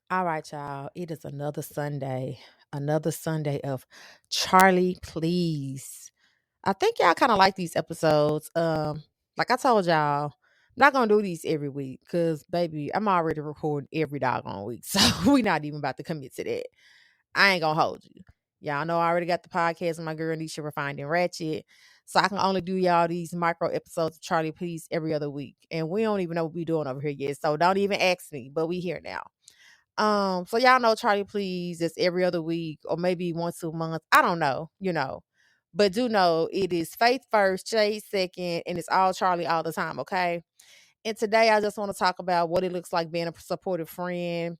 All right, y'all. It is another Sunday of Charlie Please. I think y'all kind of like these episodes. Like I told y'all, I'm not gonna do these every week because, baby, I'm already recording every doggone week, so we not even about to commit to that. I ain't gonna hold you. Y'all know I already got the podcast with my girl Nisha Refined and Ratchet, so I can only do y'all these micro episodes of Charlie Please every other week, and we don't even know what we doing over here yet. So don't even ask me. But we here now. So y'all know Charlie Please is every other week or maybe once a month. I don't know. But do know it is Faith first, Shade second, and it's all Charlie all the time, okay? And today I just want to talk about what it looks like being a supportive friend,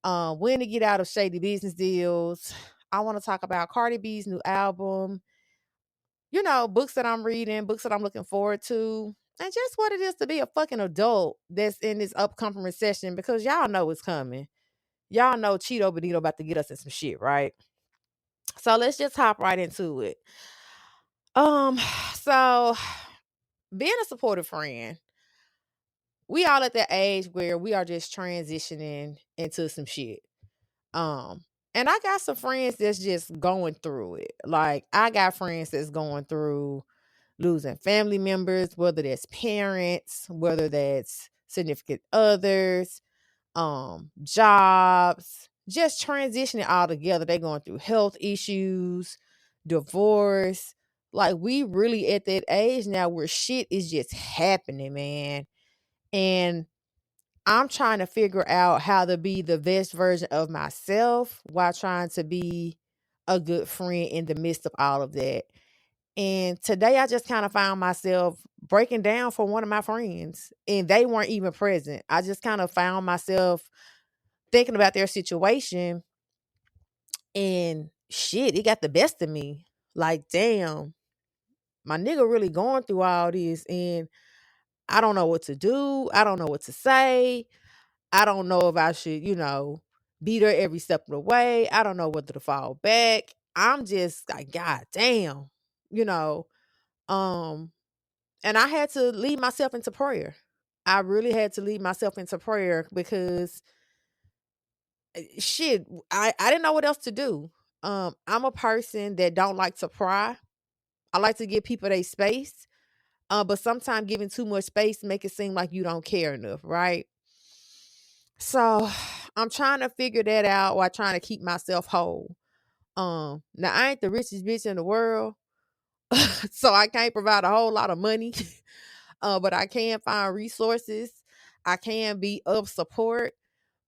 when to get out of shady business deals. I want to talk about Cardi B's new album, books that I'm reading, books that I'm looking forward to, and just what it is to be a fucking adult that's in this upcoming recession because y'all know it's coming. Y'all know Cheeto Benito about to get us in some shit, right? So let's just hop right into it. Um, so being a supportive friend, we all at that age where we are just transitioning into some shit. Um, and I got some friends that's just going through it. Like I got friends that's going through losing family members, whether that's parents, whether that's significant others, jobs, just transitioning all together. They going through health issues, divorce. Like we really at that age now where shit is just happening, man. And I'm trying to figure out how to be the best version of myself while trying to be a good friend in the midst of all of that. And today I just kind of found myself breaking down for one of my friends and they weren't even present. I just kind of found myself thinking about their situation and shit, it got the best of me. Like, damn, my nigga really going through all this and I don't know what to do. I don't know what to say. I don't know if I should, be there every step of the way. I don't know whether to fall back. I'm just like, God damn, you know. Um, and I had to lead myself into prayer. I really had to lead myself into prayer because shit, I didn't know what else to do. I'm a person that don't like to pry. I like to give people their space. But sometimes giving too much space make it seem like you don't care enough, right? So I'm trying to figure that out while trying to keep myself whole. Now I ain't the richest bitch in the world, so I can't provide a whole lot of money. But I can find resources. I can be of support.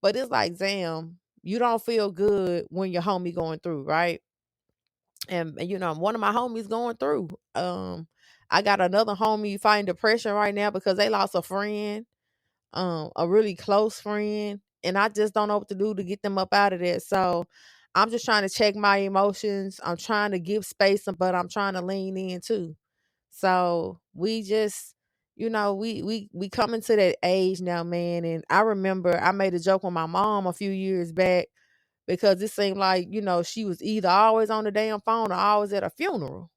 But it's like, damn, you don't feel good when your homie going through, right? And one of my homies going through. I got another homie fighting depression right now because they lost a friend, a really close friend, and I just don't know what to do to get them up out of there. So I'm just trying to check my emotions. I'm trying to give space, but I'm trying to lean in too. So we just, we coming to that age now, man. And I remember I made a joke with my mom a few years back because it seemed like, she was either always on the damn phone or always at a funeral.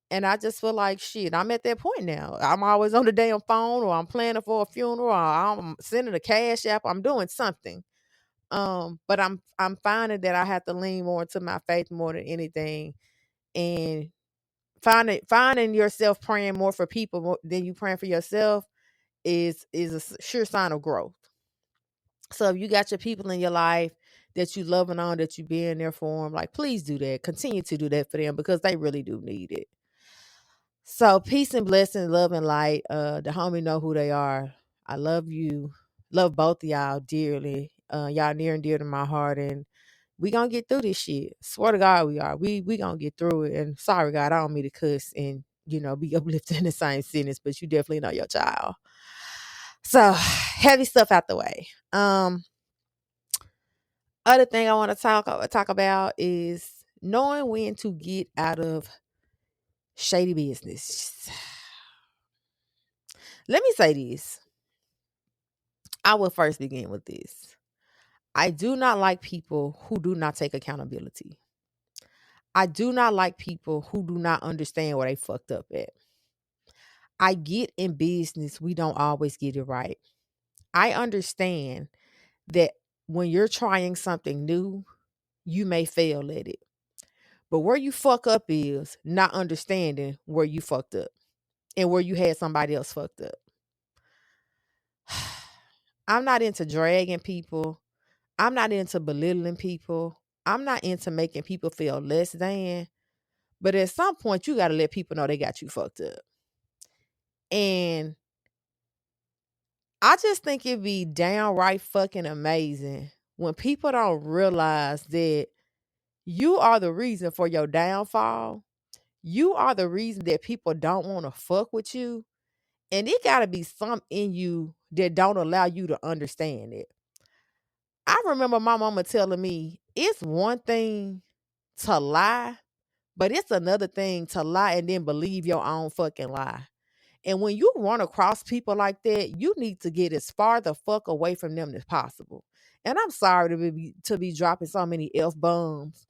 And I just feel like shit, I'm at that point now. I'm always on the damn phone or I'm planning for a funeral or I'm sending a cash app. I'm doing something. But I'm finding that I have to lean more into my faith more than anything. And finding yourself praying more for people than you praying for yourself is a sure sign of growth. So if you got your people in your life that you loving on, that you being there for them, like please do that. Continue to do that for them because they really do need it. So peace and blessing, love and light. The homie know who they are. I love you. Love both of y'all dearly. Y'all near and dear to my heart. And we gonna get through this shit. Swear to God we are. We gonna get through it. And sorry God, I don't mean to cuss and be uplifted in the same sentence, but you definitely know your child. So heavy stuff out the way. Other thing I want to talk about is knowing when to get out of shady business. Let me say this. I will first begin with this. I do not like people who do not take accountability. I do not like people who do not understand where they fucked up at. I get in business, we don't always get it right. I understand that when you're trying something new, you may fail at it. But where you fuck up is not understanding where you fucked up and where you had somebody else fucked up. I'm not into dragging people. I'm not into belittling people. I'm not into making people feel less than. But at some point, you got to let people know they got you fucked up. And I just think it'd be downright fucking amazing when people don't realize that you are the reason for your downfall. You are the reason that people don't want to fuck with you. And it got to be something in you that don't allow you to understand it. I remember my mama telling me it's one thing to lie, but it's another thing to lie and then believe your own fucking lie. And when you run across people like that, you need to get as far the fuck away from them as possible. And I'm sorry to be dropping so many F bombs,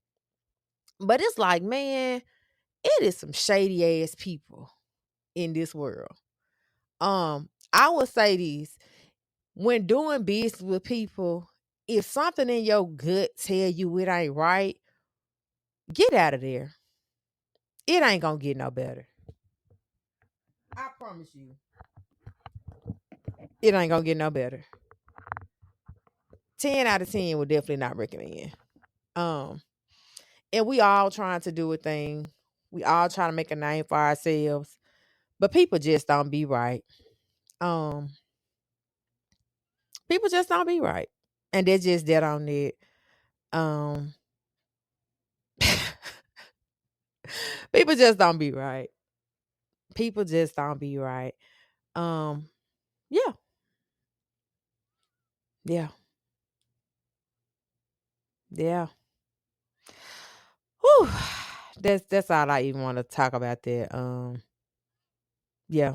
but it's like, man, it is some shady ass people in this world. I would say this: when doing business with people, if something in your gut tell you it ain't right, get out of there. It ain't gonna get no better. I promise you, it ain't gonna get no better. 10 out of 10 would definitely not recommend. Um, and we all trying to do a thing. We all trying to make a name for ourselves, but people just don't be right. Um, People just don't be right, and they're just dead on it. Um, People just don't be right. People just don't be right. Um, yeah, yeah, yeah. Whew. That's all I even want to talk about that. Yeah.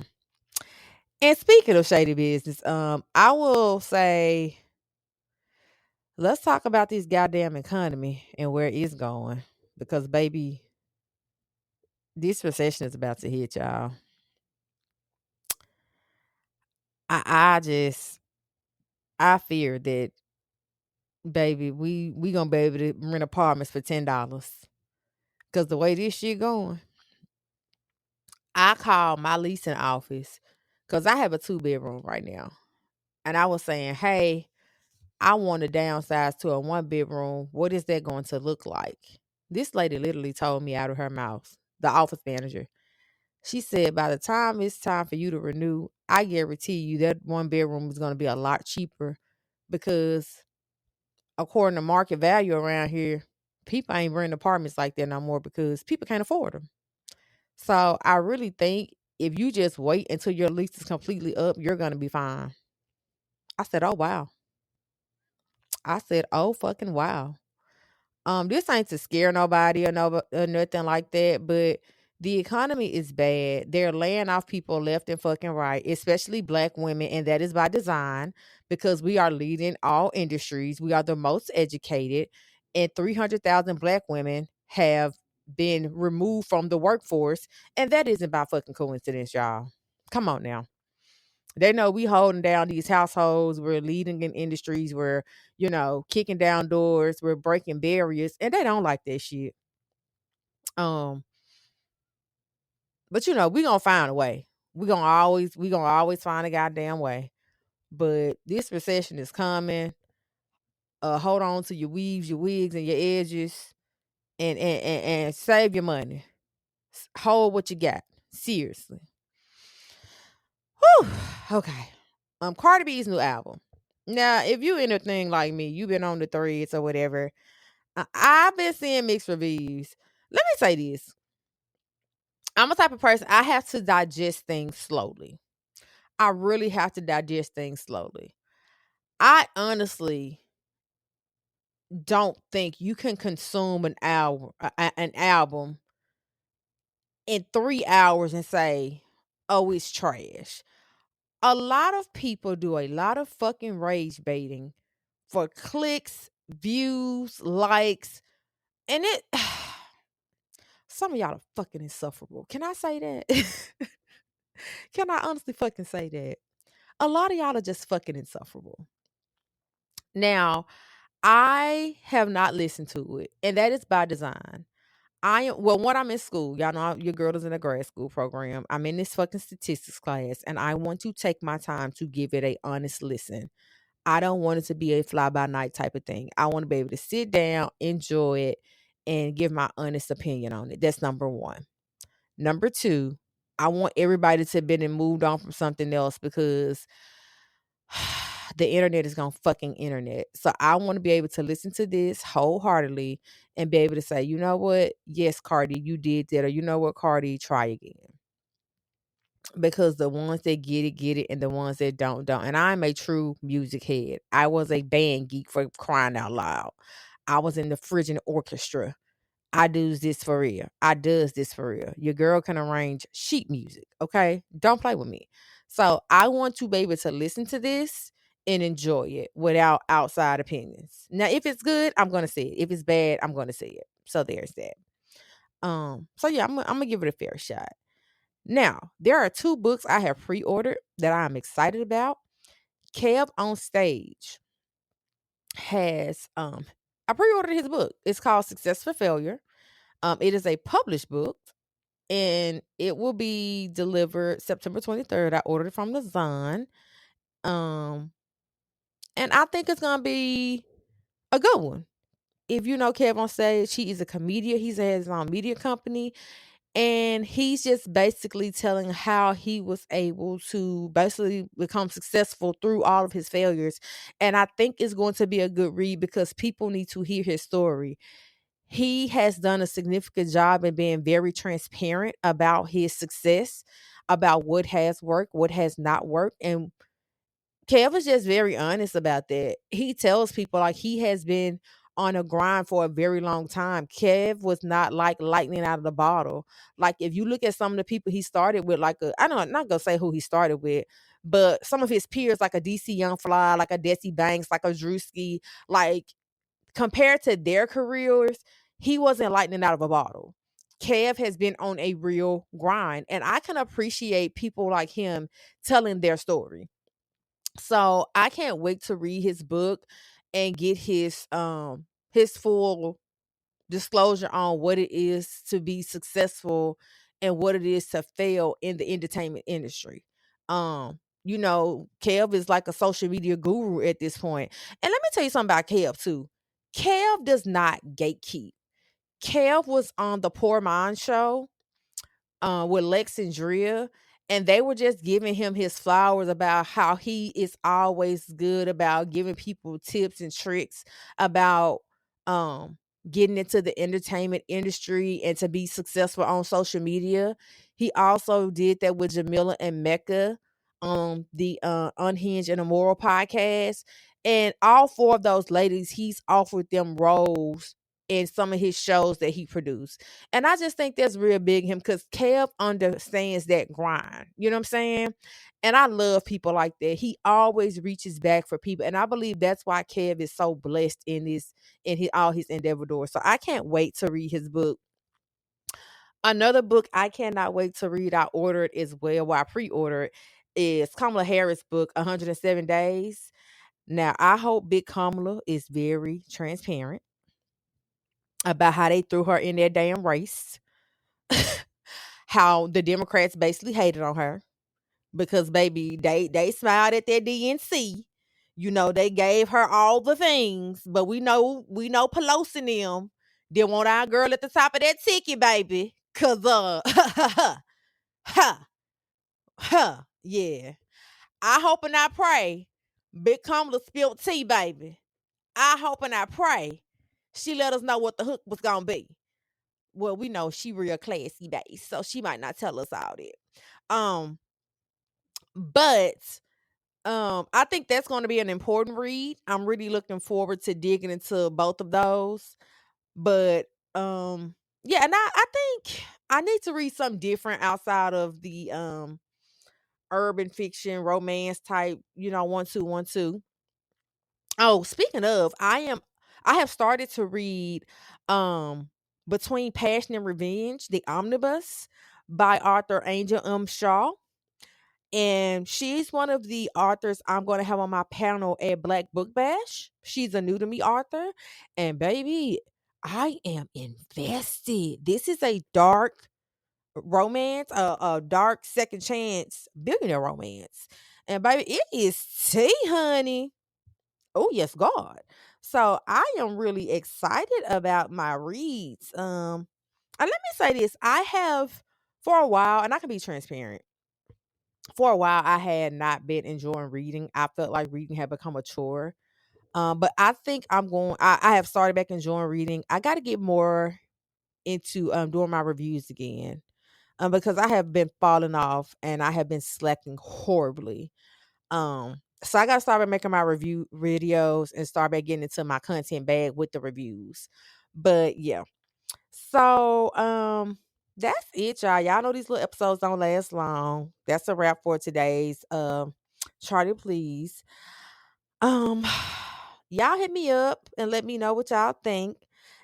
And speaking of shady business, I will say let's talk about this goddamn economy and where it's going. Because baby, this recession is about to hit y'all. I fear that baby, we gonna be able to rent apartments for $10. Cause the way this shit going, I called my leasing office because I have a 2 bedroom right now. And I was saying, hey, I want to downsize to a 1 bedroom. What is that going to look like? This lady literally told me out of her mouth, the office manager. She said, by the time it's time for you to renew, I guarantee you that 1 bedroom is going to be a lot cheaper because according to market value around here, people ain't renting apartments like that no more because people can't afford them. So I really think if you just wait until your lease is completely up, you're going to be fine. I said, oh, wow. I said, oh, fucking wow. This ain't to scare nobody or no or nothing like that, but the economy is bad. They're laying off people left and fucking right, especially black women, and that is by design because we are leading all industries. We are the most educated, and 300,000 black women have been removed from the workforce, and that isn't by fucking coincidence, y'all. Come on now. They know we holding down these households. We're leading in industries. We're, kicking down doors. We're breaking barriers, and they don't like that shit. Um, but we gonna find a way. We gonna always find a goddamn way. But this recession is coming. Hold on to your weaves, your wigs, and your edges, and save your money. Hold what you got. Seriously. Whew. Okay. Cardi B's new album. Now, if you anything like me, you've been on the threads or whatever. I've been seeing mixed reviews. Let me say this. I'm a type of person, I have to digest things slowly. I really have to digest things slowly. I honestly don't think you can consume an album in 3 hours and say, oh, it's trash. A lot of people do a lot of fucking rage baiting for clicks, views, likes, and it some of y'all are fucking insufferable. Can I say that? Can I honestly fucking say that? A lot of y'all are just fucking insufferable. Now, I have not listened to it, and that is by design. I am well, when I'm in school, y'all know your girl is in a grad school program. I'm in this fucking statistics class, and I want to take my time to give it a honest listen. I don't want it to be a fly by night type of thing. I want to be able to sit down, enjoy it, and give my honest opinion on it. That's number one. Number two, I want everybody to have been and moved on from something else because the internet is gonna fucking internet. So I want to be able to listen to this wholeheartedly and be able to say, you know what? Yes, Cardi, you did that. Or you know what, Cardi, try again. Because the ones that get it, and the ones that don't. And I'm a true music head. I was a band geek for crying out loud. I was in the Phrygian orchestra. I does this for real. I does this for real. Your girl can arrange sheet music. Okay. Don't play with me. So I want to be able to listen to this and enjoy it without outside opinions. Now, if it's good, I'm gonna say it. If it's bad, I'm gonna say it. So there's that. So yeah, I'm gonna give it a fair shot. Now, there are two books I have pre-ordered that I'm excited about. Kev on Stage has I pre-ordered his book. It's called Success for Failure. It is a published book and it will be delivered September 23rd. I ordered it from the Zon. Um, and I think it's gonna be a good one. If you know Kev on Stage, he is a comedian. He's has his own media company. And he's just basically telling how he was able to basically become successful through all of his failures. And I think it's going to be a good read because people need to hear his story. He has done a significant job in being very transparent about his success, about what has worked, what has not worked. And Kev is just very honest about that. He tells people like he has been on a grind for a very long time. Kev was not like lightning out of the bottle. Like if you look at some of the people he started with, like I don't I'm not gonna say who he started with, but some of his peers, like a DC Young Fly, like a Desi Banks, like a Drewski, like compared to their careers, he wasn't lightning out of a bottle. Kev has been on a real grind, and I can appreciate people like him telling their story. So I can't wait to read his book and get his full disclosure on what it is to be successful and what it is to fail in the entertainment industry. Kev is like a social media guru at this point. And let me tell you something about Kev too. Kev does not gatekeep. Kev was on the Poor Mind show with Lex and Drea, and they were just giving him his flowers about how he is always good about giving people tips and tricks about um getting into the entertainment industry and to be successful on social media. He also did that with Jamila and Mecca on the Unhinged and Immoral podcast. And all four of those ladies, he's offered them roles in some of his shows that he produced. And I just think that's real big him because Kev understands that grind. You know what I'm saying? And I love people like that. He always reaches back for people. And I believe that's why Kev is so blessed in his all his endeavor doors. So I can't wait to read his book. Another book I cannot wait to read, I ordered as well, I pre-ordered, is Kamala Harris' book, 107 Days. Now, I hope Big Kamala is very transparent about how they threw her in that damn race. How the Democrats basically hated on her because baby, they smiled at their DNC. They gave her all the things, but we know Pelosi and them didn't want our girl at the top of that ticket, baby. Cause ha, yeah. I hope and I pray Big Kamala spilled tea, baby. I hope and I pray she let us know what the hook was gonna be. Well, we know she real classy base, so she might not tell us all that. But I think that's going to be an important read. I'm really looking forward to digging into both of those. But yeah, and I think I need to read something different outside of the urban fiction romance type, 1 2 1 2. Oh, speaking of, I have started to read Between Passion and Revenge, the omnibus by Arthur Angel Shaw. And she's one of the authors I'm going to have on my panel at Black Book Bash. She's a new to me author. And baby, I am invested. This is a dark romance, a dark second chance billionaire romance. And baby, it is tea, honey. Oh, yes, God. So I am really excited about my reads. And let me say this. I have for a while, and I can be transparent. For a while, I had not been enjoying reading. I felt like reading had become a chore. But I think I have started back enjoying reading. I gotta get more into doing my reviews again. Because I have been falling off and I have been slacking horribly. So I gotta start by making my review videos and start by getting into my content bag with the reviews. But yeah. So that's it, y'all. Y'all know these little episodes don't last long. That's a wrap for today's Charlie Please. Um y'all hit me up and let me know what y'all think.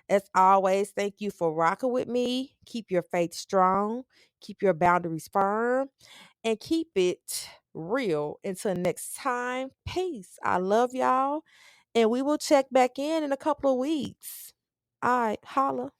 As always, thank you for rocking with me. Keep your faith strong, keep your boundaries firm, and keep it real. Until next time, peace. I love y'all, and we will check back in a couple of weeks. All right, holla.